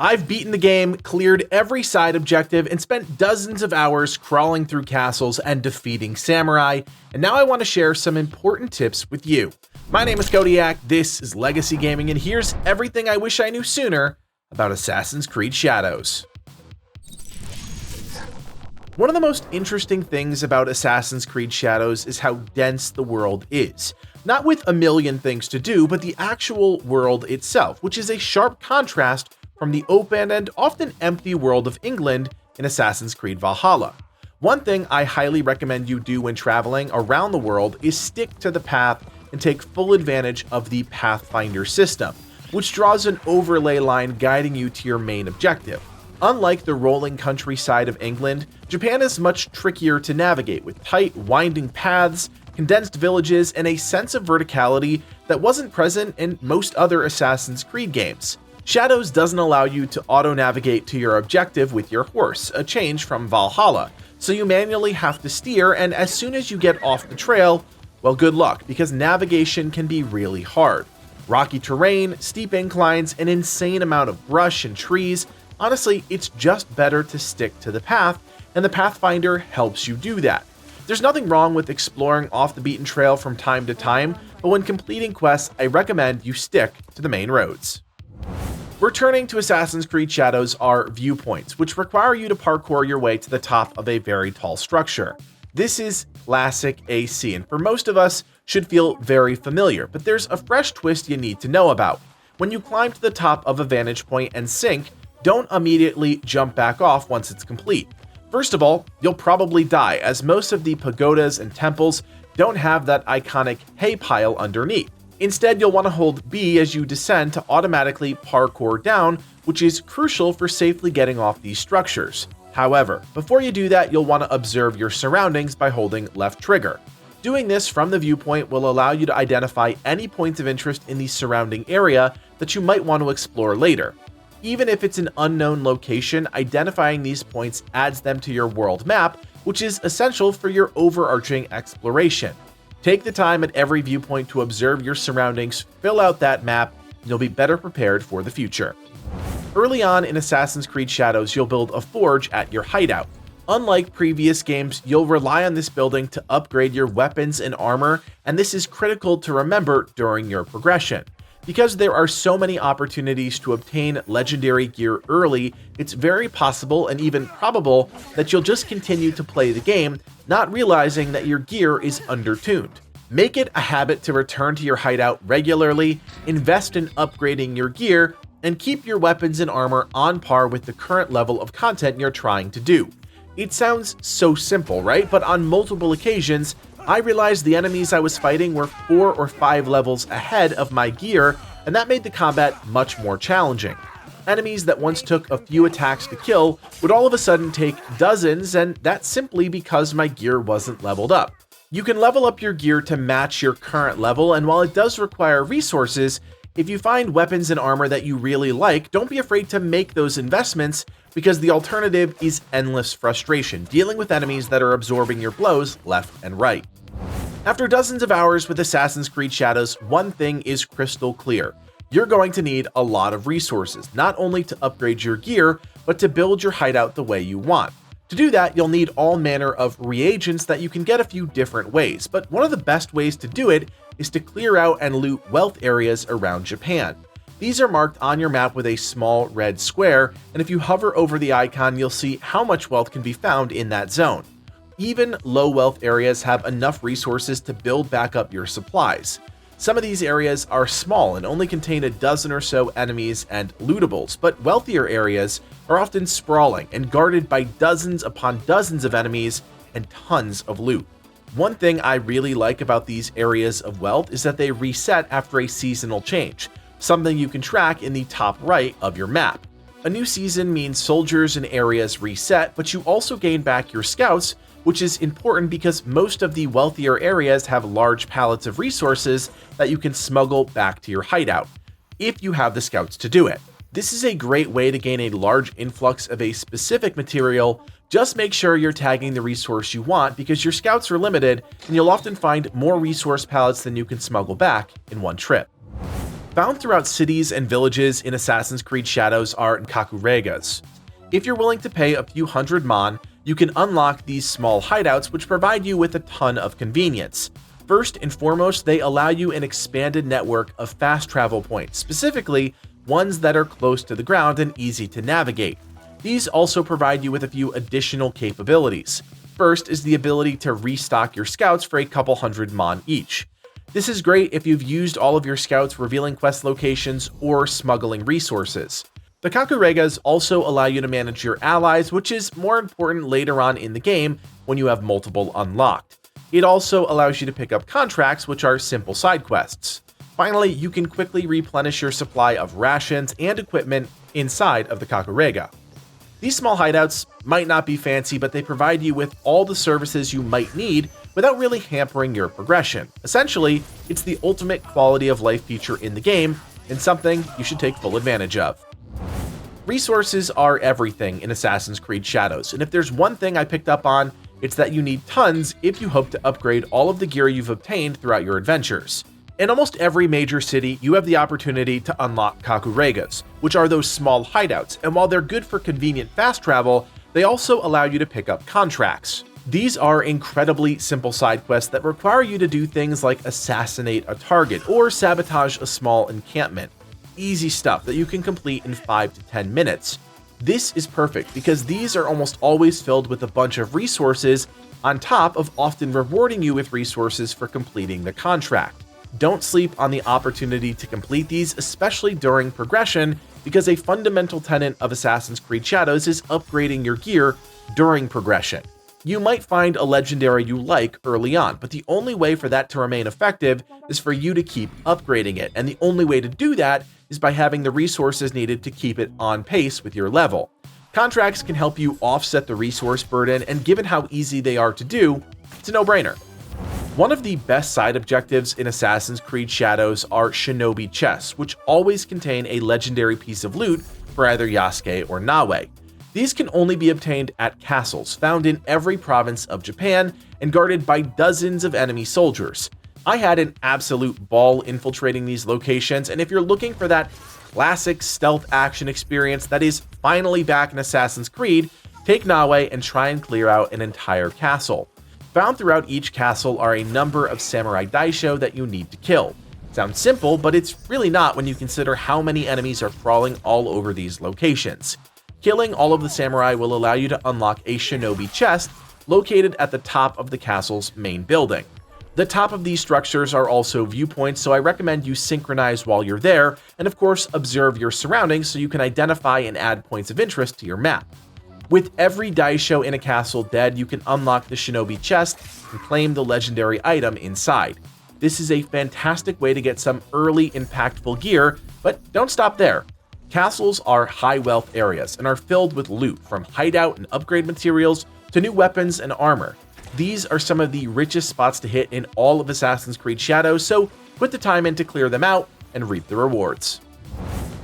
I've beaten the game, cleared every side objective, and spent dozens of hours crawling through castles and defeating samurai, and now I want to share some important tips with you. My name is Kodiak, this is Legacy Gaming, and here's everything I wish I knew sooner about Assassin's Creed Shadows. One of the most interesting things about Assassin's Creed Shadows is how dense the world is. Not with a million things to do, but the actual world itself, which is a sharp contrast from the open and often empty world of England in Assassin's Creed Valhalla. One thing I highly recommend you do when traveling around the world is stick to the path and take full advantage of the Pathfinder system, which draws an overlay line guiding you to your main objective. Unlike the rolling countryside of England, Japan is much trickier to navigate with tight, winding paths, condensed villages, and a sense of verticality that wasn't present in most other Assassin's Creed games. Shadows doesn't allow you to auto-navigate to your objective with your horse, a change from Valhalla, so you manually have to steer, and as soon as you get off the trail, well, good luck, because navigation can be really hard. Rocky terrain, steep inclines, an insane amount of brush and trees. Honestly, it's just better to stick to the path, and the Pathfinder helps you do that. There's nothing wrong with exploring off the beaten trail from time to time, but when completing quests, I recommend you stick to the main roads. Returning to Assassin's Creed Shadows are viewpoints, which require you to parkour your way to the top of a very tall structure. This is classic AC, and for most of us, should feel very familiar, but there's a fresh twist you need to know about. When you climb to the top of a vantage point and sink, don't immediately jump back off once it's complete. First of all, you'll probably die, as most of the pagodas and temples don't have that iconic hay pile underneath. Instead, you'll want to hold B as you descend to automatically parkour down, which is crucial for safely getting off these structures. However, before you do that, you'll want to observe your surroundings by holding left trigger. Doing this from the viewpoint will allow you to identify any points of interest in the surrounding area that you might want to explore later. Even if it's an unknown location, identifying these points adds them to your world map, which is essential for your overarching exploration. Take the time at every viewpoint to observe your surroundings, fill out that map, and you'll be better prepared for the future. Early on in Assassin's Creed Shadows, you'll build a forge at your hideout. Unlike previous games, you'll rely on this building to upgrade your weapons and armor, and this is critical to remember during your progression. Because there are so many opportunities to obtain legendary gear early, it's very possible and even probable that you'll just continue to play the game, not realizing that your gear is undertuned. Make it a habit to return to your hideout regularly, invest in upgrading your gear, and keep your weapons and armor on par with the current level of content you're trying to do. It sounds so simple, right? But on multiple occasions, I realized the enemies I was fighting were 4 or 5 levels ahead of my gear, and that made the combat much more challenging. Enemies that once took a few attacks to kill would all of a sudden take dozens, and that's simply because my gear wasn't leveled up. You can level up your gear to match your current level, and while it does require resources, if you find weapons and armor that you really like, don't be afraid to make those investments, because the alternative is endless frustration, dealing with enemies that are absorbing your blows left and right. After dozens of hours with Assassin's Creed Shadows, one thing is crystal clear. You're going to need a lot of resources, not only to upgrade your gear, but to build your hideout the way you want. To do that, you'll need all manner of reagents that you can get a few different ways, but one of the best ways to do it is to clear out and loot wealth areas around Japan. These are marked on your map with a small red square, and if you hover over the icon, you'll see how much wealth can be found in that zone. Even low wealth areas have enough resources to build back up your supplies. Some of these areas are small and only contain a dozen or so enemies and lootables, but wealthier areas are often sprawling and guarded by dozens upon dozens of enemies and tons of loot. One thing I really like about these areas of wealth is that they reset after a seasonal change, something you can track in the top right of your map. A new season means soldiers and areas reset, but you also gain back your scouts, which is important because most of the wealthier areas have large pallets of resources that you can smuggle back to your hideout, if you have the scouts to do it. This is a great way to gain a large influx of a specific material. Just make sure you're tagging the resource you want, because your scouts are limited and you'll often find more resource pallets than you can smuggle back in one trip. Found throughout cities and villages in Assassin's Creed Shadows are Kakuregas. If you're willing to pay a few hundred mon, you can unlock these small hideouts which provide you with a ton of convenience. First and foremost, they allow you an expanded network of fast travel points, specifically ones that are close to the ground and easy to navigate. These also provide you with a few additional capabilities. First is the ability to restock your scouts for a couple hundred mon each. This is great if you've used all of your scouts revealing quest locations or smuggling resources. The Kakuregas also allow you to manage your allies, which is more important later on in the game when you have multiple unlocked. It also allows you to pick up contracts, which are simple side quests. Finally, you can quickly replenish your supply of rations and equipment inside of the Kakurega. These small hideouts might not be fancy, but they provide you with all the services you might need without really hampering your progression. Essentially, it's the ultimate quality of life feature in the game, and something you should take full advantage of. Resources are everything in Assassin's Creed Shadows, and if there's one thing I picked up on, it's that you need tons if you hope to upgrade all of the gear you've obtained throughout your adventures. In almost every major city, you have the opportunity to unlock Kakuregas, which are those small hideouts, and while they're good for convenient fast travel, they also allow you to pick up contracts. These are incredibly simple side quests that require you to do things like assassinate a target or sabotage a small encampment. Easy stuff that you can complete in 5 to 10 minutes. This is perfect because these are almost always filled with a bunch of resources on top of often rewarding you with resources for completing the contract. Don't sleep on the opportunity to complete these, especially during progression, because a fundamental tenet of Assassin's Creed Shadows is upgrading your gear during progression. You might find a legendary you like early on, but the only way for that to remain effective is for you to keep upgrading it, and the only way to do that is by having the resources needed to keep it on pace with your level. Contracts can help you offset the resource burden, and given how easy they are to do, it's a no-brainer. One of the best side objectives in Assassin's Creed Shadows are Shinobi Chests, which always contain a legendary piece of loot for either Yasuke or Nawe. These can only be obtained at castles found in every province of Japan and guarded by dozens of enemy soldiers. I had an absolute ball infiltrating these locations, and if you're looking for that classic stealth action experience that is finally back in Assassin's Creed, take Nawe and try and clear out an entire castle. Found throughout each castle are a number of samurai daisho that you need to kill. Sounds simple, but it's really not when you consider how many enemies are crawling all over these locations. Killing all of the samurai will allow you to unlock a Shinobi Chest located at the top of the castle's main building. The top of these structures are also viewpoints, so I recommend you synchronize while you're there, and of course observe your surroundings so you can identify and add points of interest to your map. With every daisho in a castle dead, you can unlock the Shinobi Chest and claim the legendary item inside. This is a fantastic way to get some early impactful gear, but don't stop there. Castles are high wealth areas and are filled with loot, from hideout and upgrade materials to new weapons and armor. These are some of the richest spots to hit in all of Assassin's Creed Shadows, so put the time in to clear them out and reap the rewards.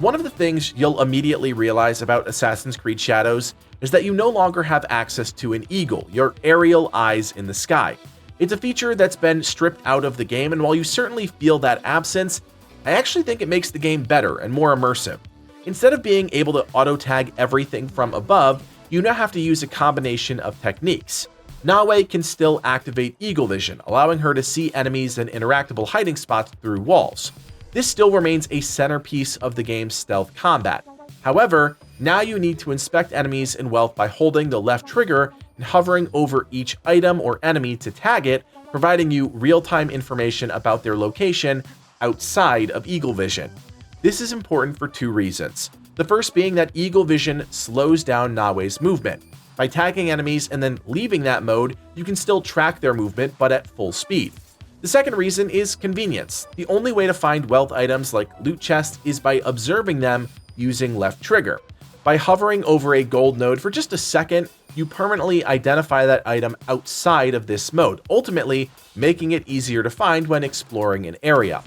One of the things you'll immediately realize about Assassin's Creed Shadows is that you no longer have access to an eagle, your aerial eyes in the sky. It's a feature that's been stripped out of the game, and while you certainly feel that absence, I actually think it makes the game better and more immersive. Instead of being able to auto-tag everything from above, you now have to use a combination of techniques. Nawe can still activate Eagle Vision, allowing her to see enemies and interactable hiding spots through walls. This still remains a centerpiece of the game's stealth combat. However, now you need to inspect enemies in wealth by holding the left trigger and hovering over each item or enemy to tag it, providing you real-time information about their location outside of Eagle Vision. This is important for two reasons. The first being that Eagle Vision slows down Nawe's movement. By tagging enemies and then leaving that mode, you can still track their movement, but at full speed. The second reason is convenience. The only way to find wealth items like loot chests is by observing them using left trigger. By hovering over a gold node for just a second, you permanently identify that item outside of this mode, ultimately making it easier to find when exploring an area.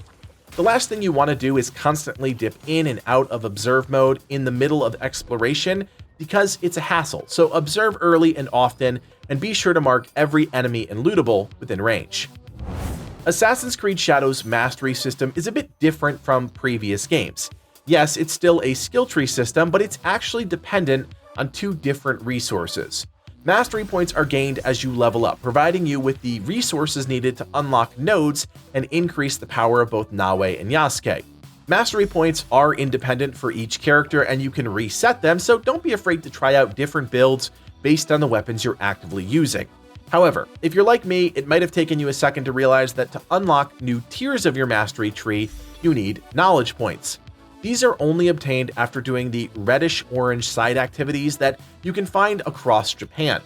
The last thing you want to do is constantly dip in and out of observe mode in the middle of exploration, because it's a hassle, so observe early and often, and be sure to mark every enemy and lootable within range. Assassin's Creed Shadows' mastery system is a bit different from previous games. Yes, it's still a skill tree system, but it's actually dependent on two different resources. Mastery points are gained as you level up, providing you with the resources needed to unlock nodes and increase the power of both Nawe and Yasuke. Mastery points are independent for each character and you can reset them, so don't be afraid to try out different builds based on the weapons you're actively using. However, if you're like me, it might have taken you a second to realize that to unlock new tiers of your mastery tree, you need knowledge points. These are only obtained after doing the reddish-orange side activities that you can find across Japan.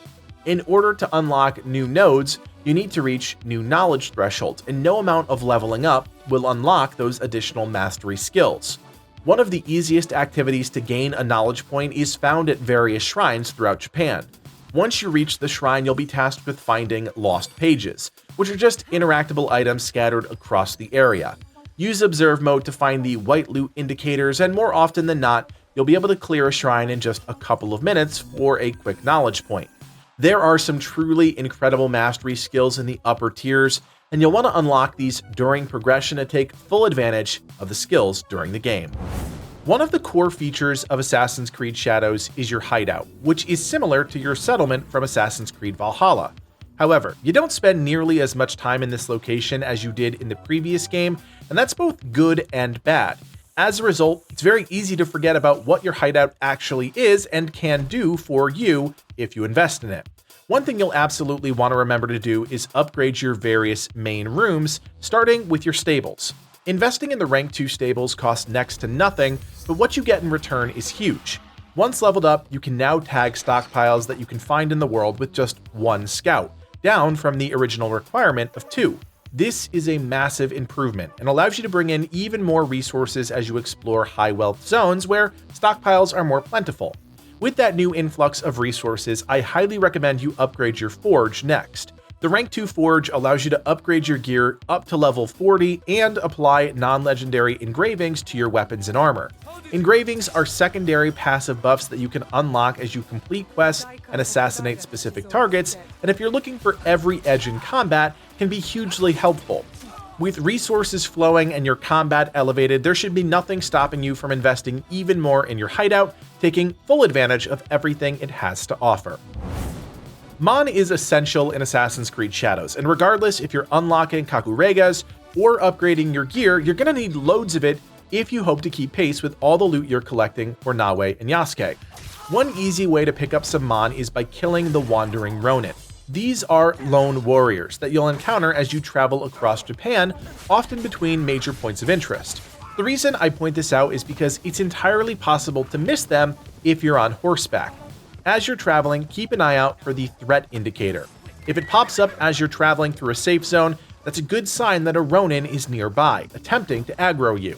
In order to unlock new nodes, you need to reach new knowledge thresholds, and no amount of leveling up will unlock those additional mastery skills. One of the easiest activities to gain a knowledge point is found at various shrines throughout Japan. Once you reach the shrine, you'll be tasked with finding lost pages, which are just interactable items scattered across the area. Use Observe mode to find the white loot indicators, and more often than not, you'll be able to clear a shrine in just a couple of minutes for a quick knowledge point. There are some truly incredible mastery skills in the upper tiers, and you'll want to unlock these during progression to take full advantage of the skills during the game. One of the core features of Assassin's Creed Shadows is your hideout, which is similar to your settlement from Assassin's Creed Valhalla. However, you don't spend nearly as much time in this location as you did in the previous game, and that's both good and bad. As a result, it's very easy to forget about what your hideout actually is and can do for you if you invest in it. One thing you'll absolutely want to remember to do is upgrade your various main rooms, starting with your stables. Investing in the rank 2 stables costs next to nothing, but what you get in return is huge. Once leveled up, you can now tag stockpiles that you can find in the world with just 1 scout, down from the original requirement of 2. This is a massive improvement and allows you to bring in even more resources as you explore high wealth zones where stockpiles are more plentiful. With that new influx of resources, I highly recommend you upgrade your forge next. The rank 2 forge allows you to upgrade your gear up to level 40 and apply non-legendary engravings to your weapons and armor. Engravings are secondary passive buffs that you can unlock as you complete quests and assassinate specific targets, and if you're looking for every edge in combat, can be hugely helpful. With resources flowing and your combat elevated, there should be nothing stopping you from investing even more in your hideout, taking full advantage of everything it has to offer. Mon is essential in Assassin's Creed Shadows, and regardless if you're unlocking Kakuregas or upgrading your gear, you're going to need loads of it if you hope to keep pace with all the loot you're collecting for Nawe and Yasuke. One easy way to pick up some Mon is by killing the Wandering Ronin. These are lone warriors that you'll encounter as you travel across Japan, often between major points of interest. The reason I point this out is because it's entirely possible to miss them if you're on horseback. As you're traveling, keep an eye out for the threat indicator. If it pops up as you're traveling through a safe zone, that's a good sign that a Ronin is nearby, attempting to aggro you.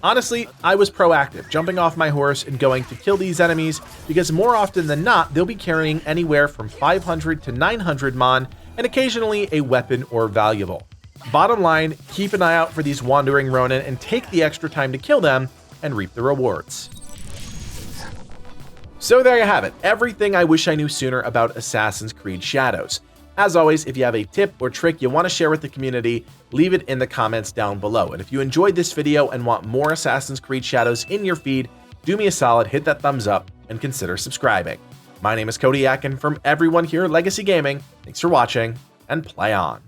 Honestly, I was proactive, jumping off my horse and going to kill these enemies because more often than not, they'll be carrying anywhere from 500 to 900 Mon and occasionally a weapon or valuable. Bottom line, keep an eye out for these Wandering Ronin and take the extra time to kill them and reap the rewards. So there you have it, everything I wish I knew sooner about Assassin's Creed Shadows. As always, if you have a tip or trick you want to share with the community, leave it in the comments down below. And if you enjoyed this video and want more Assassin's Creed Shadows in your feed, do me a solid, hit that thumbs up, and consider subscribing. My name is Kodiak, and from everyone here at Legacy Gaming, thanks for watching, and play on.